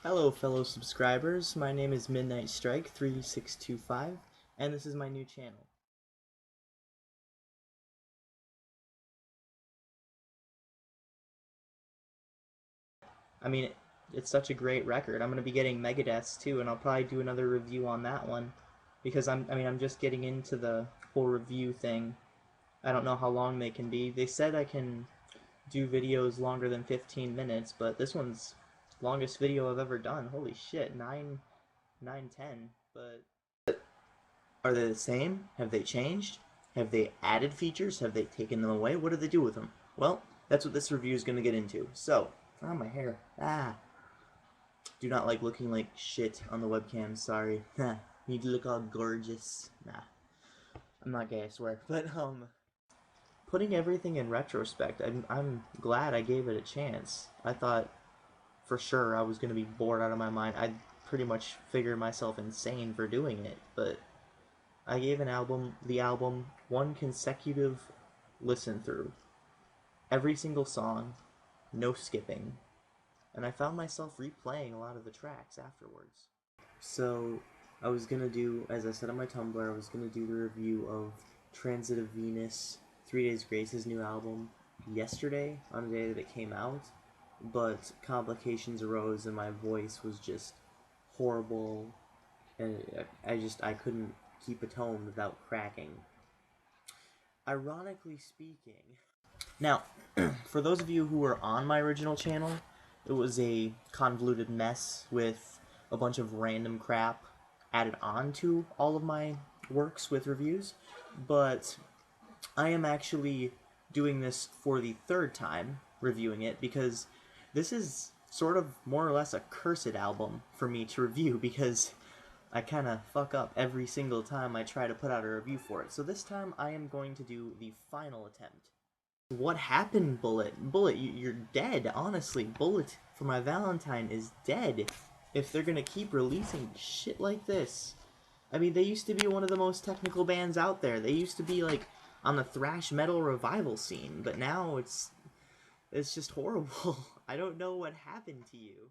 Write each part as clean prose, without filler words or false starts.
Hello fellow subscribers, my name is midnightstrike 3625 and this is my new channel. It's such a great record. I'm going to be getting Megadeth's too, and I'll probably do another review on that one because I'm just getting into the whole review thing. I don't know how long they can be. They said I can do videos longer than 15 minutes, but this one's longest video I've ever done. Holy shit, 9:10. But are they the same? Have they changed? Have they added features? Have they taken them away? What do they do with them? Well, that's what this review is going to get into. So, my hair. Do not like looking like shit on the webcam, sorry. Need to look all gorgeous. Nah, I'm not gay, I swear. But, putting everything in retrospect, I'm glad I gave it a chance. I thought for sure I was going to be bored out of my mind. I pretty much figured myself insane for doing it, but I gave the album one consecutive listen through. Every single song, no skipping. And I found myself replaying a lot of the tracks afterwards. So, I was gonna do, as I said on my Tumblr, I was gonna do the review of Transit of Venus, 3 Days Grace's new album, yesterday, on the day that it came out, but complications arose and my voice was just horrible, and I couldn't keep a tone without cracking. Ironically speaking, now, for those of you who were on my original channel, it was a convoluted mess with a bunch of random crap added on to all of my works with reviews, but I am actually doing this for the third time, reviewing it, because this is sort of more or less a cursed album for me to review, because I kind of fuck up every single time I try to put out a review for it. So this time I am going to do the final attempt. What happened, Bullet? Bullet, you're dead, honestly. Bullet for My Valentine is dead if they're gonna keep releasing shit like this. I mean, they used to be one of the most technical bands out there. They used to be, like, on the thrash metal revival scene, but now it's just horrible. I don't know what happened to you.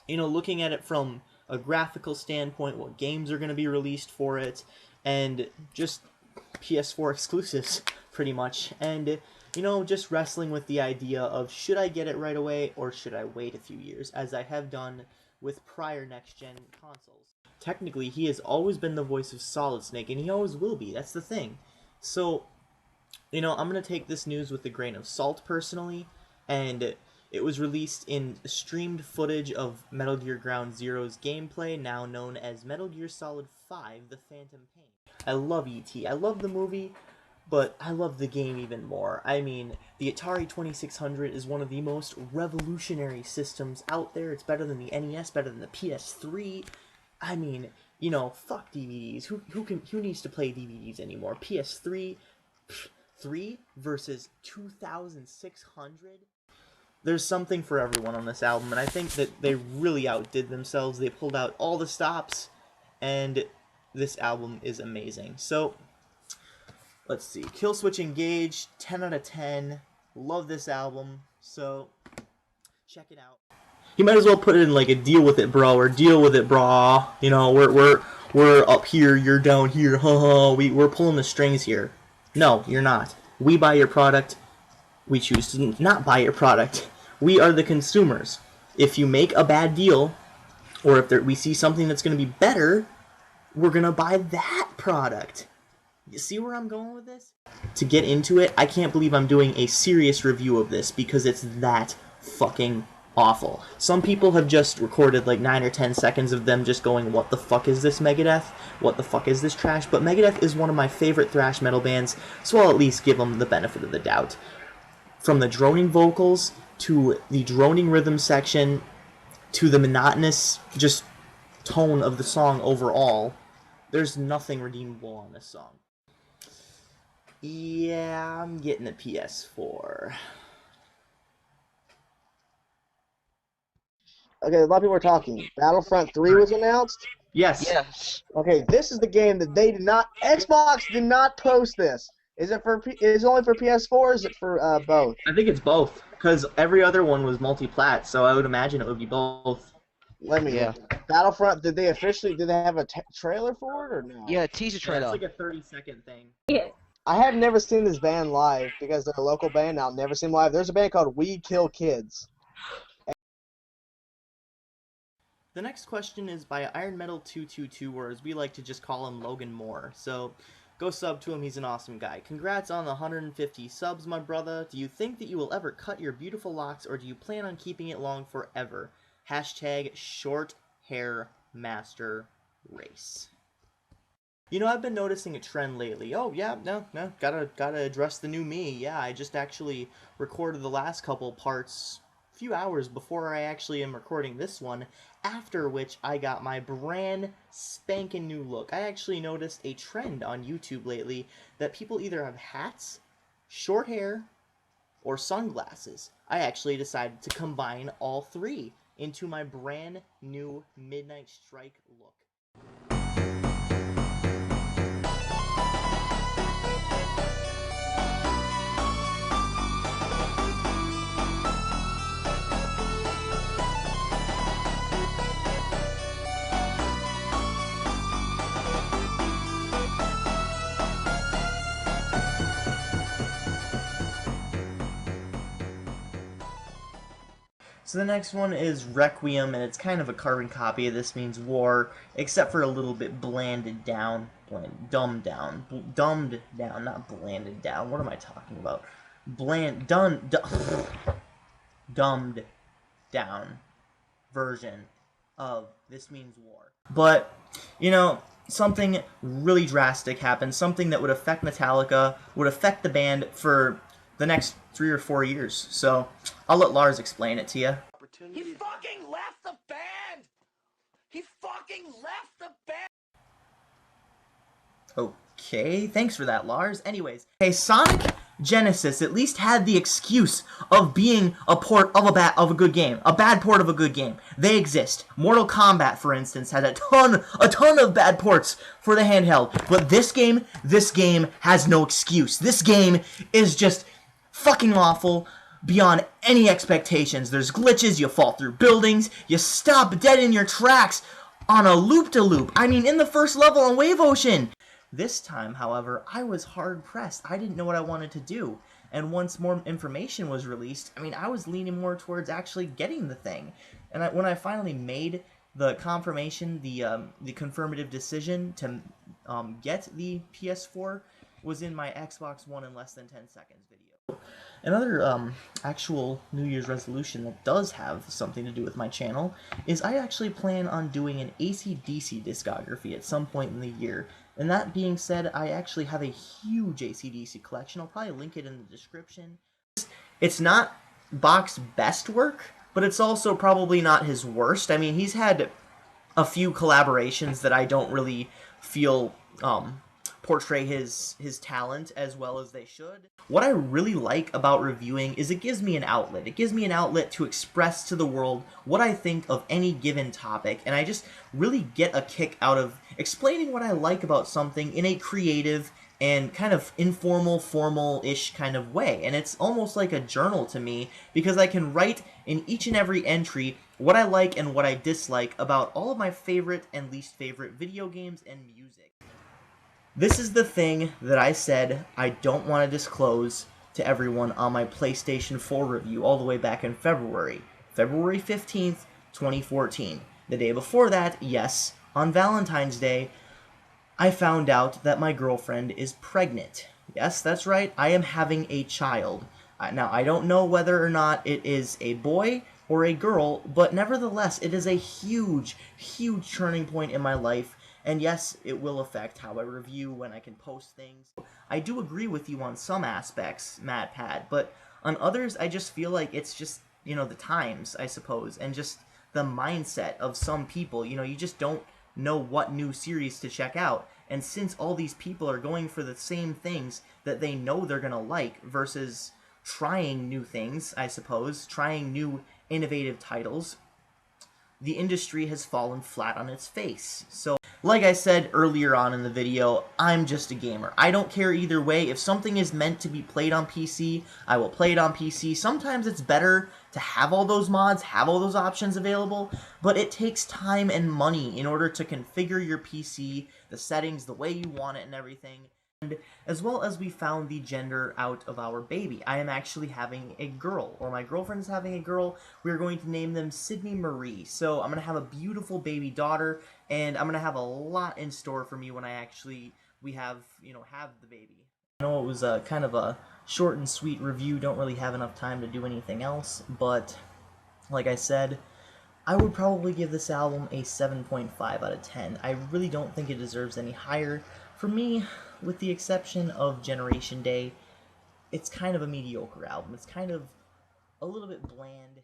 You know, looking at it from a graphical standpoint, what games are going to be released for it, and just PS4 exclusives, pretty much. And, you know, just wrestling with the idea of should I get it right away or should I wait a few years, as I have done with prior next-gen consoles. Technically, he has always been the voice of Solid Snake, and he always will be. That's the thing. So, you know, I'm going to take this news with a grain of salt, personally, and it was released in streamed footage of Metal Gear Ground Zero's gameplay, now known as Metal Gear Solid 5: The Phantom Pain. I love E.T. I love the movie, but I love the game even more. I mean, the Atari 2600 is one of the most revolutionary systems out there. It's better than the NES, better than the PS3. I mean, you know, fuck DVDs. Who needs to play DVDs anymore? PS3, 3 versus 2,600. There's something for everyone on this album, and I think that they really outdid themselves. They pulled out all the stops, and this album is amazing. So, let's see. Kill Switch Engage, 10 out of 10. Love this album. So, Check it out. You might as well put it in like a deal with it, bro, or deal with it, brah. You know, we're up here, you're down here, haha. We're pulling the strings here. No, you're not. We buy your product. We choose to not buy your product. We are the consumers. If you make a bad deal, or if we see something that's going to be better, we're going to buy that product. You see where I'm going with this? To get into it, I can't believe I'm doing a serious review of this because it's that fucking awful. Some people have just recorded like 9 or 10 seconds of them just going, what the fuck is this Megadeth? What the fuck is this trash? But Megadeth is one of my favorite thrash metal bands, so I'll at least give them the benefit of the doubt. From the droning vocals, to the droning rhythm section, to the monotonous just tone of the song overall, there's nothing redeemable on this song. Yeah, I'm getting a PS4. Okay, a lot of people are talking. Battlefront 3 was announced? Yes. Okay, this is the game that they did not... Xbox did not post this. Is it only for PS4 or is it for both? I think it's both, because every other one was multi-plat, so I would imagine it would be both. Battlefront, did they have a trailer for it or no? Yeah, teaser trailer. It's like a 30-second thing. Yeah. I have never seen this band live because they're a local band and I'll never see them live. There's a band called We Kill Kids. The next question is by Iron Metal 222, or as we like to just call him, Logan Moore. So, go sub to him, he's an awesome guy. Congrats on the 150 subs, my brother. Do you think that you will ever cut your beautiful locks, or do you plan on keeping it long forever? Hashtag short hair master race. You know, I've been noticing a trend lately. Oh, yeah, no, gotta address the new me. Yeah, I just actually recorded the last couple parts a few hours before I actually am recording this one, after which I got my brand spanking new look. I actually noticed a trend on YouTube lately that people either have hats, short hair, or sunglasses. I actually decided to combine all three into my brand new Midnight Strike look. So the next one is Requiem, and it's kind of a carbon copy of This Means War, except for a little bit dumbed down, not blanded down. What am I talking about? Dumbed down version of This Means War. But, you know, something really drastic happened, something that would affect Metallica, would affect the band for the next 3 or 4 years. So I'll let Lars explain it to you. He fucking left the band! He fucking left the band! Okay, thanks for that, Lars. Anyways, hey, Sonic Genesis at least had the excuse of being a port of a good game, a bad port of a good game. They exist. Mortal Kombat, for instance, had a ton of bad ports for the handheld. But this game has no excuse. This game is just fucking awful beyond any expectations. There's glitches, you fall through buildings, you stop dead in your tracks on a loop-de-loop. I mean, in the first level on Wave Ocean. This time, however, I was hard-pressed. I didn't know what I wanted to do. And once more information was released, I mean, I was leaning more towards actually getting the thing. And when I finally made the confirmation, the confirmative decision to get the PS4 was in my Xbox One in less than 10 seconds video. Another actual New Year's resolution that does have something to do with my channel is I actually plan on doing an AC/DC discography at some point in the year. And that being said, I actually have a huge AC/DC collection. I'll probably link it in the description. It's not Bach's best work, but it's also probably not his worst. I mean, he's had a few collaborations that I don't really feel portray his talent as well as they should. What I really like about reviewing is it gives me an outlet. It gives me an outlet to express to the world what I think of any given topic, and I just really get a kick out of explaining what I like about something in a creative, and kind of informal, formal-ish kind of way. And it's almost like a journal to me because I can write in each and every entry what I like and what I dislike about all of my favorite and least favorite video games and music. This is the thing that I said I don't want to disclose to everyone on my PlayStation 4 review all the way back in February. February 15th, 2014. The day before that, yes, on Valentine's Day, I found out that my girlfriend is pregnant. Yes, that's right, I am having a child. Now, I don't know whether or not it is a boy or a girl, but nevertheless, it is a huge, huge turning point in my life, and yes, it will affect how I review, when I can post things. I do agree with you on some aspects, MatPat, but on others, I just feel like it's just, the times, I suppose, and just the mindset of some people. You just don't know what new series to check out. And since all these people are going for the same things that they know they're going to like versus trying new things, I suppose, trying new innovative titles, the industry has fallen flat on its face. So, like I said earlier on in the video, I'm just a gamer. I don't care either way. If something is meant to be played on PC, I will play it on PC. Sometimes it's better to have all those mods, have all those options available, but it takes time and money in order to configure your PC, the settings, the way you want it and everything. And as well as we found the gender out of our baby. I am actually having a girl, or my girlfriend is having a girl. We're going to name them Sydney Marie. So I'm going to have a beautiful baby daughter, and I'm going to have a lot in store for me when we have the baby. I know it was kind of a short and sweet review, don't really have enough time to do anything else, but like I said, I would probably give this album a 7.5 out of 10. I really don't think it deserves any higher. For me, with the exception of Generation Day, it's kind of a mediocre album. It's kind of a little bit bland.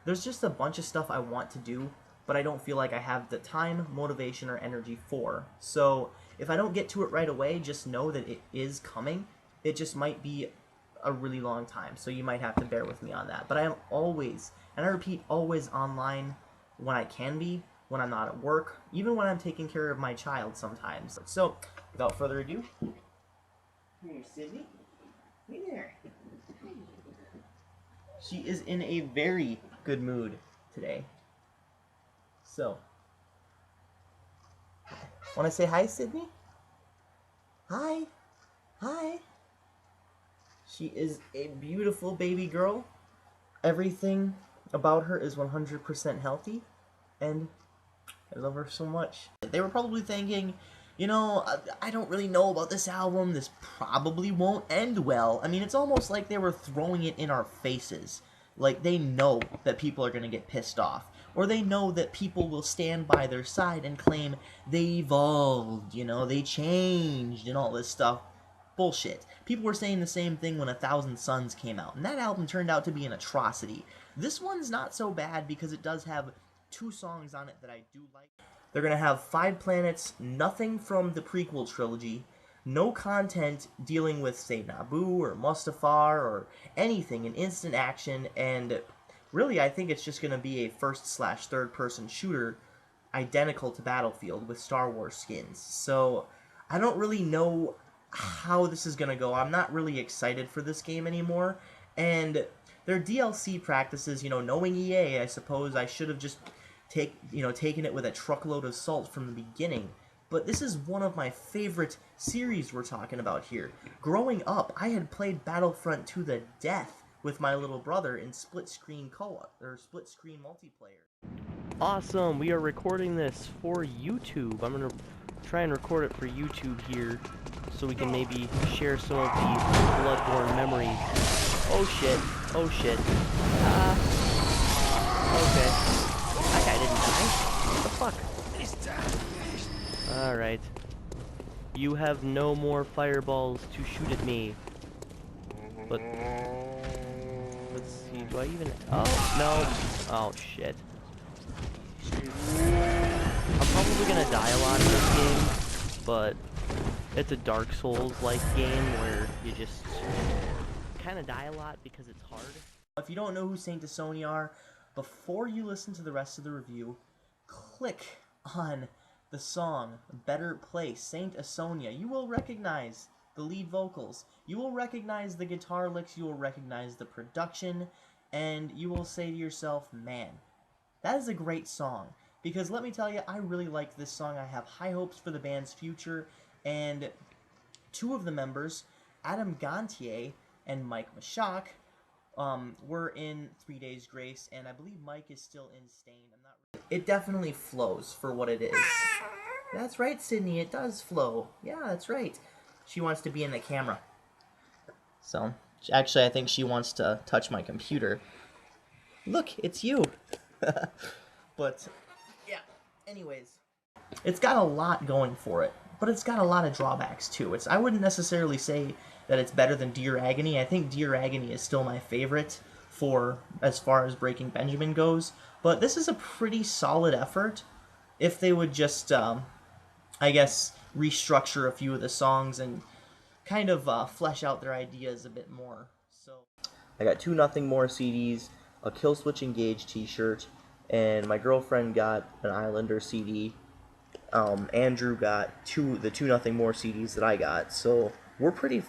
There's just a bunch of stuff I want to do, but I don't feel like I have the time, motivation, or energy for. So if I don't get to it right away, just know that it is coming. It just might be a really long time, so you might have to bear with me on that. But I am always, and I repeat, always online when I can be, when I'm not at work, even when I'm taking care of my child sometimes. So, without further ado, come here, Sydney. Hey there. She is in a very good mood today. So, want to say hi, Sydney? Hi. Hi. She is a beautiful baby girl. Everything about her is 100% healthy, and I love her so much. They were probably thinking, I don't really know about this album. This probably won't end well. I mean, it's almost like they were throwing it in our faces. Like, they know that people are going to get pissed off. Or they know that people will stand by their side and claim they evolved, they changed and all this stuff. Bullshit. People were saying the same thing when 1,000 Suns came out, and that album turned out to be an atrocity. This one's not so bad because it does have 2 songs on it that I do like. They're going to have 5 planets, nothing from the prequel trilogy, no content dealing with, say, Naboo or Mustafar or anything, an instant action, and really I think it's just going to be a first/third-person shooter identical to Battlefield with Star Wars skins. So I don't really know how this is going to go. I'm not really excited for this game anymore, and their DLC practices, knowing EA, I suppose I should have just taken it with a truckload of salt from the beginning. But this is one of my favorite series we're talking about here. Growing up, I had played Battlefront to the death with my little brother in split-screen co-op, or split-screen multiplayer. Awesome, we are recording this for YouTube. I'm going to try and record it for YouTube here, so we can maybe share some of the Bloodborne memories. Oh shit, oh shit. Okay. That guy didn't die. What the fuck? Alright. You have no more fireballs to shoot at me. But let's see, do I even... Oh, no. Oh, shit. I'm probably gonna die a lot in this game, but it's a Dark Souls-like game where you just kind of die a lot because it's hard. If you don't know who Saint Asonia are, before you listen to the rest of the review, click on the song Better Place, Saint Asonia. You will recognize the lead vocals. You will recognize the guitar licks, you will recognize the production, and you will say to yourself, man, that is a great song. Because let me tell you, I really like this song. I have high hopes for the band's future, and two of the members, Adam Gontier and Mike Mashak, were in 3 Days Grace, and I believe Mike is still in Stain. I'm not really... It definitely flows for what it is. That's right, Sydney, it does flow. Yeah, that's right. She wants to be in the camera. So, actually, I think she wants to touch my computer. Look, it's you. But, yeah, anyways. It's got a lot going for it, but it's got a lot of drawbacks, too. I wouldn't necessarily say that it's better than Dear Agony. I think Dear Agony is still my favorite for as far as Breaking Benjamin goes, but this is a pretty solid effort if they would just, I guess, restructure a few of the songs and kind of flesh out their ideas a bit more. So I got 2 Nothing More CDs, a Killswitch Engage t-shirt, and my girlfriend got an Islander CD. Andrew got the 2 Nothing More CDs that I got, so we're pretty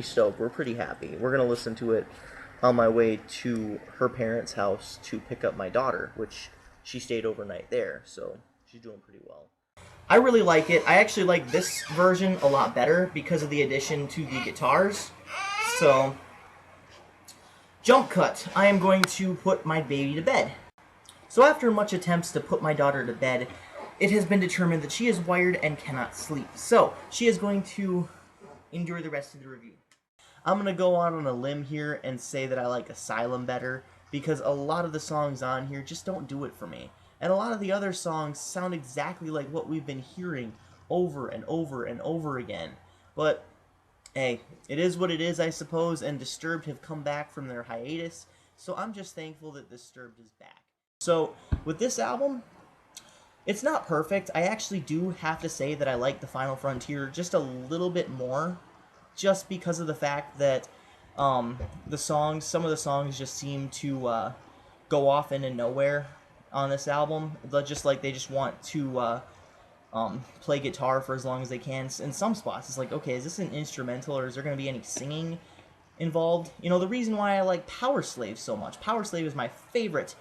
stoked. We're pretty happy. We're gonna listen to it on my way to her parents' house to pick up my daughter, which she stayed overnight there, so she's doing pretty well. I really like it. I actually like this version a lot better because of the addition to the guitars. So, jump cut. I am going to put my baby to bed. So after much attempts to put my daughter to bed, it has been determined that she is wired and cannot sleep. So, she is going to endure the rest of the review. I'm going to go on a limb here and say that I like Asylum better, because a lot of the songs on here just don't do it for me. And a lot of the other songs sound exactly like what we've been hearing over and over and over again. But, hey, it is what it is, I suppose, and Disturbed have come back from their hiatus, so I'm just thankful that Disturbed is back. So, with this album, it's not perfect. I actually do have to say that I like The Final Frontier just a little bit more, just because of the fact that some of the songs just seem to go off into nowhere on this album. Just like they just want to play guitar for as long as they can. In some spots, it's like, okay, is this an instrumental or is there going to be any singing involved? You know, the reason why I like Power Slave so much. Power Slave is my favorite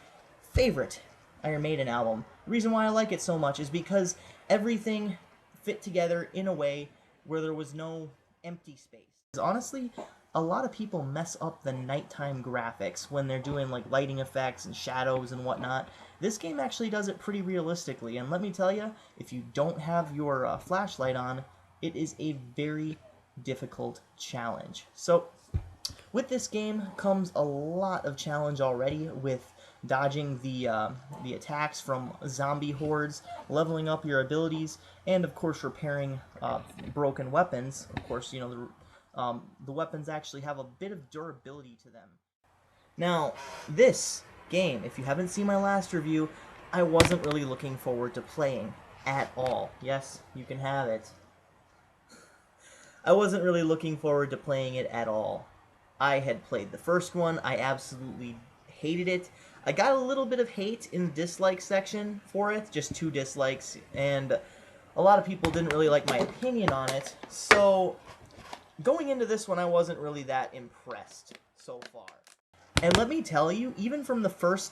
Iron Maiden album. The reason why I like it so much is because everything fit together in a way where there was no empty space. Honestly, a lot of people mess up the nighttime graphics when they're doing like lighting effects and shadows and whatnot. This game actually does it pretty realistically, and let me tell you, if you don't have your flashlight on, it is a very difficult challenge. So, with this game comes a lot of challenge already with dodging the attacks from zombie hordes, leveling up your abilities, and of course repairing broken weapons. Of course, you know, the weapons actually have a bit of durability to them. Now, this game, if you haven't seen my last review, I wasn't really looking forward to playing at all. Yes, you can have it. I wasn't really looking forward to playing it at all. I had played the first one, I absolutely hated it. I got a little bit of hate in the dislike section for it, just 2 dislikes, and a lot of people didn't really like my opinion on it, so going into this one I wasn't really that impressed so far. And let me tell you, even from the first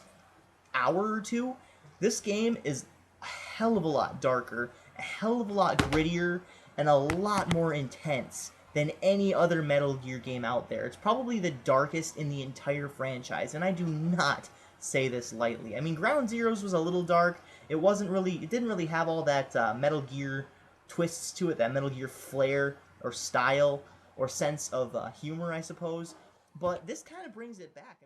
hour or 2, this game is a hell of a lot darker, a hell of a lot grittier, and a lot more intense than any other Metal Gear game out there. It's probably the darkest in the entire franchise, and I do not say this lightly. I mean, Ground Zeroes was a little dark. It didn't really have all that Metal Gear twists to it, that Metal Gear flair or style or sense of humor, I suppose. But this kind of brings it back.